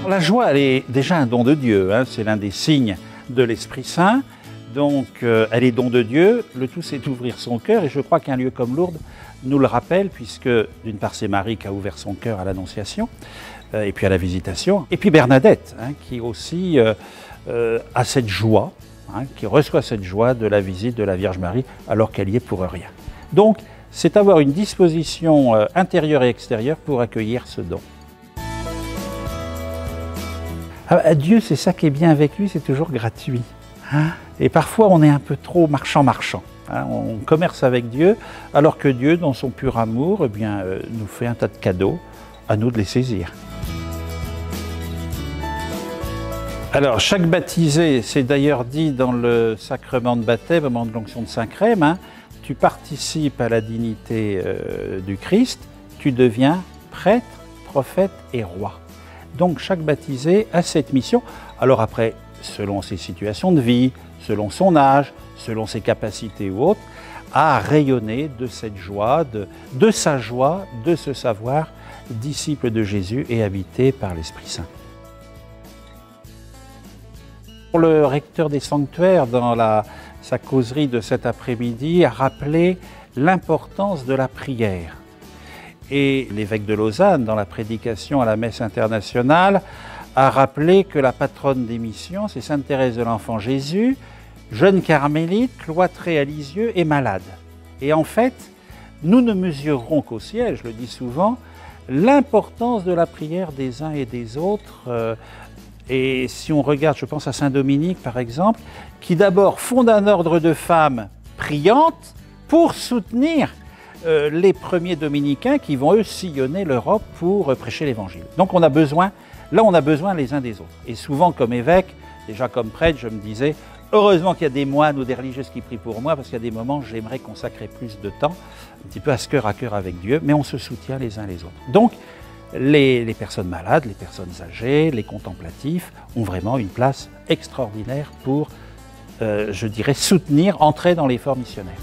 La joie, elle est déjà un don de Dieu, hein. C'est l'un des signes de l'Esprit Saint. Donc, elle est don de Dieu. Le tout, c'est d'ouvrir son cœur. Et je crois qu'un lieu comme Lourdes nous le rappelle, puisque d'une part, c'est Marie qui a ouvert son cœur à l'Annonciation, et puis à la Visitation. Et puis Bernadette, hein, qui aussi a cette joie, hein, qui reçoit cette joie de la visite de la Vierge Marie, alors qu'elle y est pour rien. Donc, c'est avoir une disposition intérieure et extérieure pour accueillir ce don. Dieu, c'est ça qui est bien avec lui, c'est toujours gratuit. Hein? Et parfois, on est un peu trop marchand. Hein? On commerce avec Dieu, alors que Dieu, dans son pur amour, eh bien, nous fait un tas de cadeaux, à nous de les saisir. Alors, chaque baptisé, c'est d'ailleurs dit dans le sacrement de baptême, au moment de l'onction de Saint-Crème, hein, tu participes à la dignité du Christ, tu deviens prêtre, prophète et roi. Donc chaque baptisé a cette mission. Alors après, selon ses situations de vie, selon son âge, selon ses capacités ou autres, à rayonner de cette joie, de sa joie, de ce savoir, disciple de Jésus et habité par l'Esprit Saint. Le recteur des sanctuaires, dans sa causerie de cet après-midi, a rappelé l'importance de la prière. Et l'évêque de Lausanne, dans la prédication à la messe internationale, a rappelé que la patronne des missions, c'est Sainte Thérèse de l'Enfant Jésus, jeune carmélite, cloîtrée à Lisieux et malade. Et en fait, nous ne mesurerons qu'au ciel, je le dis souvent, l'importance de la prière des uns et des autres. Et si on regarde, je pense à Saint Dominique par exemple, qui d'abord fonde un ordre de femmes priantes pour soutenir les premiers dominicains qui vont eux sillonner l'Europe pour prêcher l'Évangile. Donc on a besoin les uns des autres. Et souvent comme évêque, déjà comme prêtre, je me disais, heureusement qu'il y a des moines ou des religieuses qui prient pour moi, parce qu'il y a des moments où j'aimerais consacrer plus de temps, un petit peu à cœur avec Dieu, mais on se soutient les uns les autres. Donc les personnes malades, les personnes âgées, les contemplatifs ont vraiment une place extraordinaire pour, je dirais, soutenir, entrer dans l'effort missionnaire.